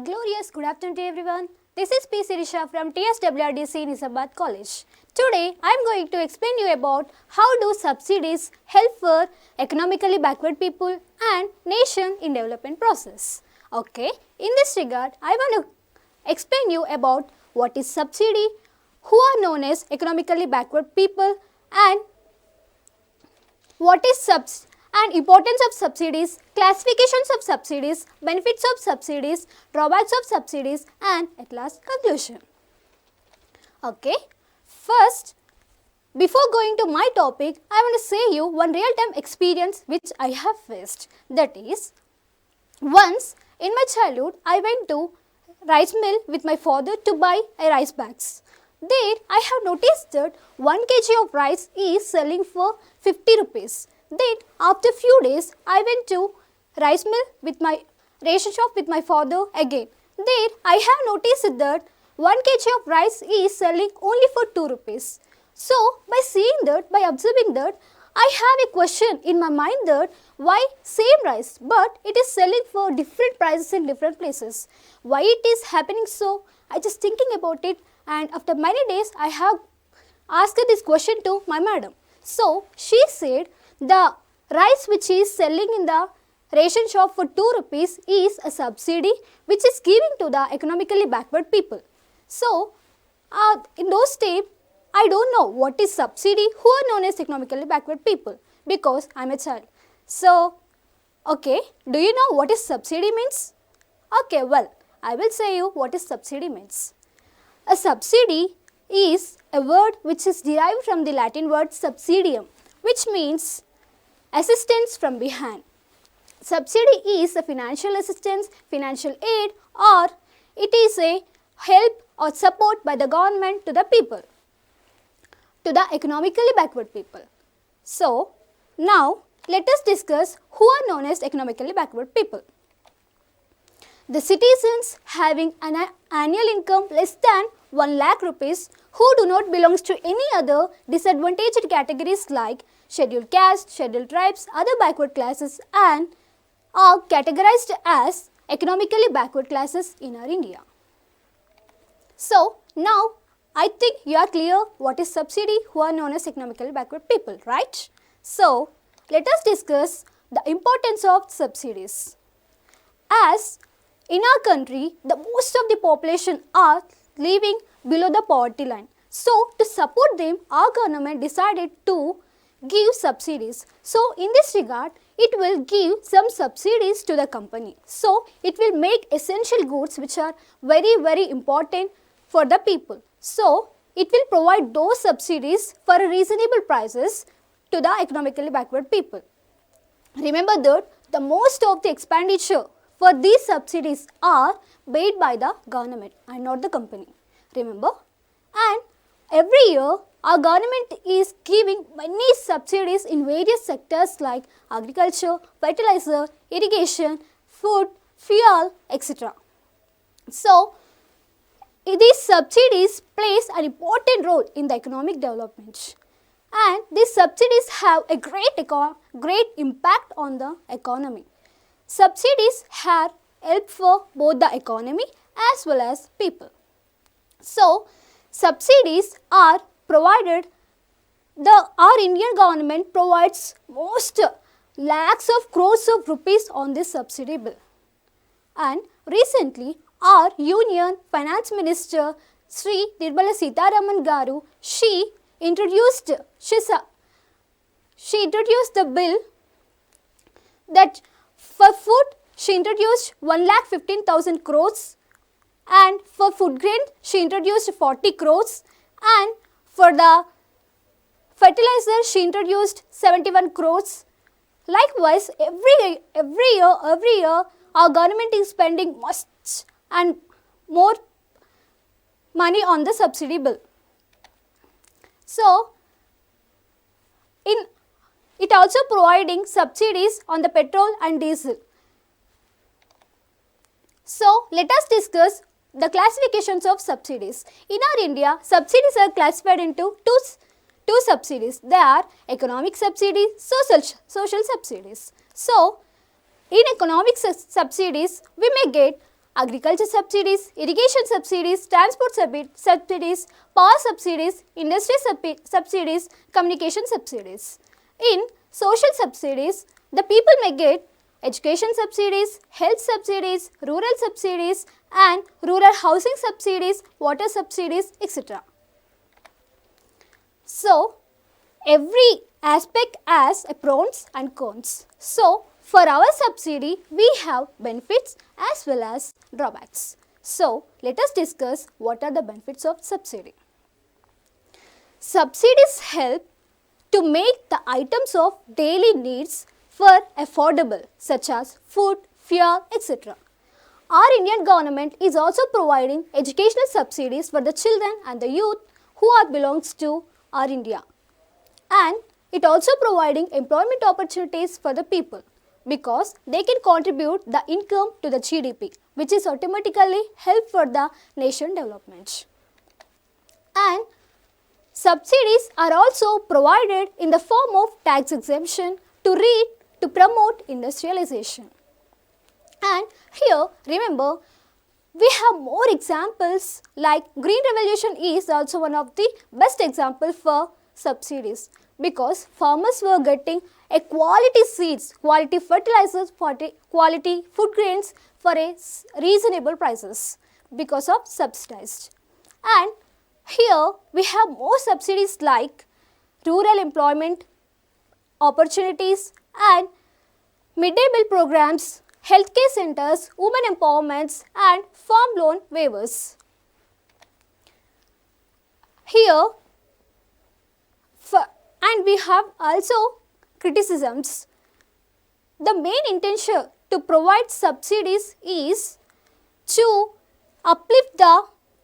glorious good afternoon to everyone. This is P. Sirisha from TSWREIS Nizamabad College. Today I am going to explain you about how do subsidies help for economically backward people and nation in development process. Okay, in this regard I want to explain you about what is subsidy, who are known as economically backward people, and what is and importance of subsidies, classifications of subsidies, benefits of subsidies, drawbacks of subsidies, and at last conclusion. Okay, first, before going to my topic, I want to say you one real-time experience which I have faced. That is, once in my childhood, I went to rice mill with my father to buy a rice bags. There, I have noticed that 1 kg of rice is selling for 50 rupees. Then, after few days, I went to rice mill with my ration shop with my father again. There, I have noticed that 1 kg of rice is selling only for 2 rupees. So, by seeing that, by observing that, I have a question in my mind that why same rice but it is selling for different prices in different places. Why it is happening so? I just thinking about it, and after many days, I have asked this question to my madam. So, she said, the rice which is selling in the ration shop for 2 rupees is a subsidy which is giving to the economically backward people. So, in those days, I don't know what is subsidy, who are known as economically backward people, because I am a child. So, okay, do you know what is subsidy means? Okay, well, I will say you what is subsidy means. A subsidy is a word which is derived from the Latin word subsidium, which means assistance from behind. Subsidy is a financial assistance, financial aid, or it is a help or support by the government to the people, to the economically backward people. So, now let us discuss who are known as economically backward people. The citizens having an annual income less than 1 lakh rupees who do not belong to any other disadvantaged categories like scheduled caste, scheduled tribes, other backward classes, and are categorized as economically backward classes in our India. So, now I think you are clear what is subsidy, who are known as economically backward people, right? So, let us discuss the importance of subsidies. As in our country, the most of the population are living below the poverty line. So, to support them, our government decided to give subsidies. So, in this regard, it will give some subsidies to the company. So, it will make essential goods which are very important for the people. So, it will provide those subsidies for reasonable prices to the economically backward people. Remember that the most of the expenditure for these subsidies are paid by the government and not the company. Remember? And every year, our government is giving many subsidies in various sectors like agriculture, fertilizer, irrigation, food, fuel, etc. So, these subsidies plays an important role in the economic development, and these subsidies have a great impact on the economy. Subsidies have help for both the economy as well as people. So, subsidies are provided, our Indian government provides most lakhs of crores of rupees on this subsidy bill. And recently, our Union Finance Minister Sri Nirmala Sitharaman Garu, she introduced the bill that for food she introduced 1,15,000 crores, and for food grain she introduced 40 crores, and for the fertilizer she introduced 71 crores. Likewise, every year our government is spending much and more money on the subsidy bill. So, it also providing subsidies on the petrol and diesel. So, let us discuss the classifications of subsidies. In our India, subsidies are classified into two subsidies. They are economic subsidies, social subsidies. So, in economic subsidies, we may get agriculture subsidies, irrigation subsidies, transport subsidies, power subsidies, industry subsidies, communication subsidies. In social subsidies, the people may get education subsidies, health subsidies, rural subsidies and rural housing subsidies, water subsidies, etc. So, every aspect has a pros and cons. So, for our subsidy, we have benefits as well as drawbacks. So, let us discuss what are the benefits of subsidy. Subsidies help to make the items of daily needs for affordable such as food, fuel, etc. Our Indian government is also providing educational subsidies for the children and the youth who belongs to our India. And it also providing employment opportunities for the people because they can contribute the income to the GDP, which is automatically help for the nation development. And subsidies are also provided in the form of tax exemption to promote industrialization. And here remember we have more examples like Green Revolution is also one of the best example for subsidies because farmers were getting a quality seeds, quality fertilizers, quality food grains for a reasonable prices because of subsidized. And here we have more subsidies like rural employment opportunities and midday meal programs, healthcare centers, women empowerments and farm loan waivers. Here and we have also criticisms. The main intention to provide subsidies is to uplift the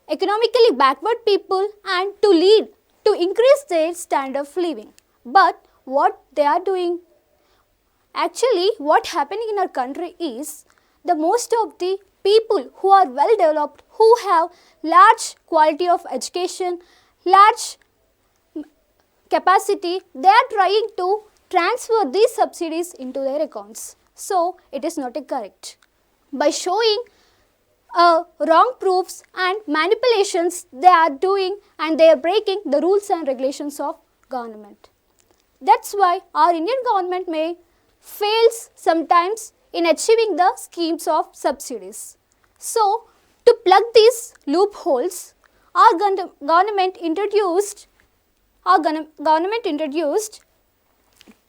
economically backward people and to increase their standard of living. But what they are doing? Actually, what happening in our country is the most of the people who are well developed, who have large quality of education, large capacity, they are trying to transfer these subsidies into their accounts. So, it is not correct. By showing wrong proofs and manipulations they are doing and they are breaking the rules and regulations of government. That's why our Indian government may fails sometimes in achieving the schemes of subsidies. So, to plug these loopholes, our government introduced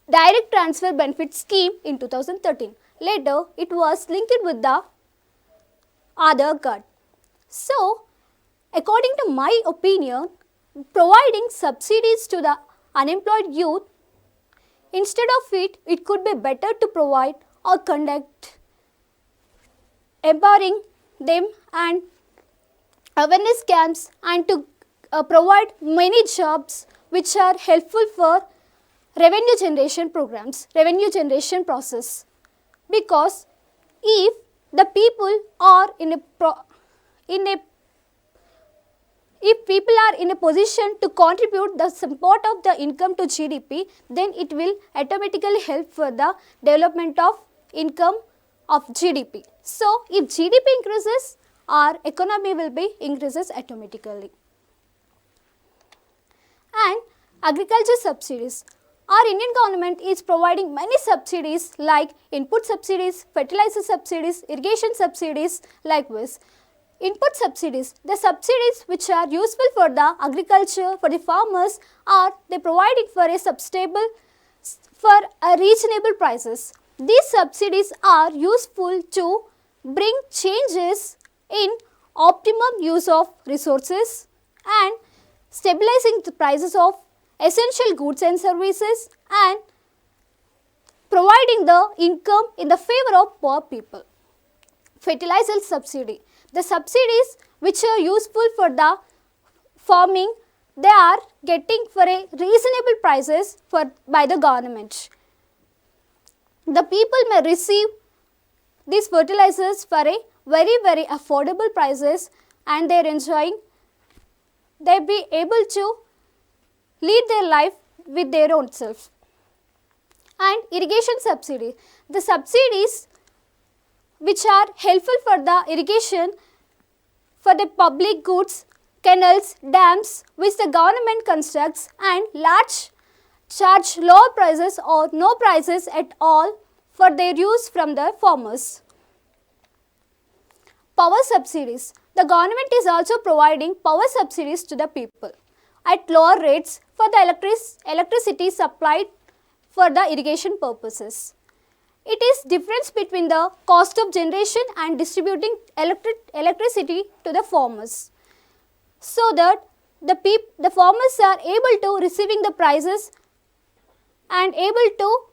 direct transfer benefit scheme in 2013. Later, it was linked with the Aadhaar card. So, according to my opinion, providing subsidies to the unemployed youth, instead of it could be better to provide or conduct empowering them and awareness camps and to provide many jobs which are helpful for revenue generation programs, revenue generation process. Because if the people are in a position to contribute the support of the income to GDP, then it will automatically help for the development of income of GDP. So, if GDP increases, our economy will be increases automatically. And agriculture subsidies. Our Indian government is providing many subsidies like input subsidies, fertilizer subsidies, irrigation subsidies, likewise. Input subsidies, the subsidies which are useful for the agriculture, for the farmers are they providing for a for a reasonable prices. These subsidies are useful to bring changes in optimum use of resources and stabilizing the prices of essential goods and services and providing the income in the favor of poor people. Fertilizer subsidy. The subsidies which are useful for the farming, they are getting for a reasonable prices by the government. The people may receive these fertilizers for a very affordable prices and they are enjoying, they be able to lead their life with their own self. And irrigation subsidy. The subsidies which are helpful for the irrigation for the public goods, canals, dams which the government constructs, and large charge low prices or no prices at all for their use from the farmers. Power subsidies. The government is also providing power subsidies to the people at lower rates for the electricity supplied for the irrigation purposes. It is difference between the cost of generation and distributing electricity to the farmers, so that the farmers are able to receiving the prices and able to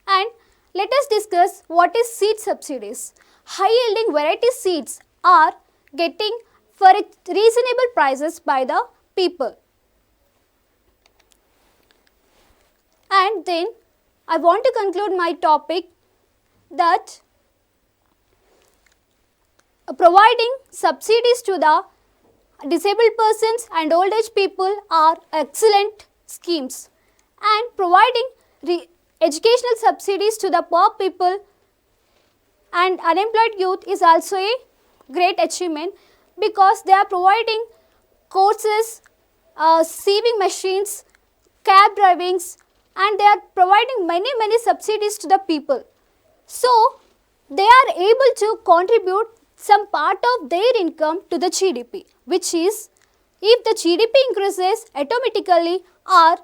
and let us discuss what is seed subsidies. High yielding variety seeds are getting for reasonable prices by the people. And then I want to conclude my topic that providing subsidies to the disabled persons and old age people are excellent schemes, and providing educational subsidies to the poor people and unemployed youth is also a great achievement, because they are providing courses, sieving machines, cab drivings, and they are providing many subsidies to the people. So they are able to contribute some part of their income to the GDP, which is, if the GDP increases, automatically our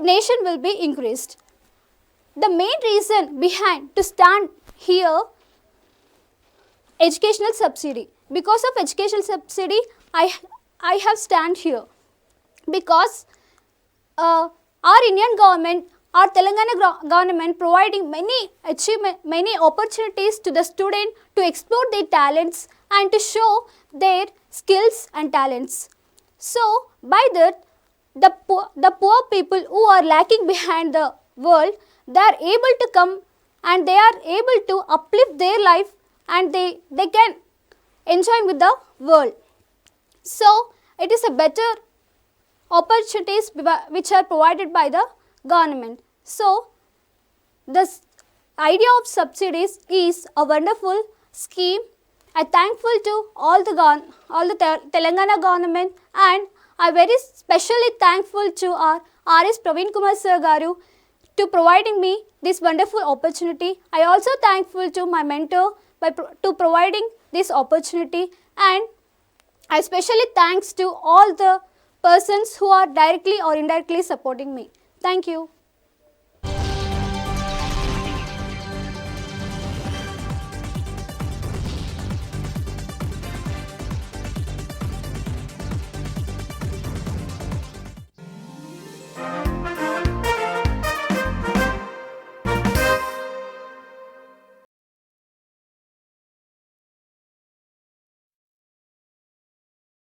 nation will be increased. The main reason behind to stand here educational subsidy. Because of educational subsidy, I have stand here, because our Indian government, our Telangana government providing many opportunities to the student to explore their talents and to show their skills and talents. So by that, the poor people who are lacking behind the world, they are able to come and they are able to uplift their life, and they can enjoy with the world. So it is a better opportunities which are provided by the government. So this idea of subsidies is a wonderful scheme. I thankful to all the Telangana government, and I very specially thankful to our R.S. Praveen Kumar Sir Garu to providing me this wonderful opportunity. I also thankful to my mentor to providing this opportunity, and I especially thanks to all the persons who are directly or indirectly supporting me. Thank you.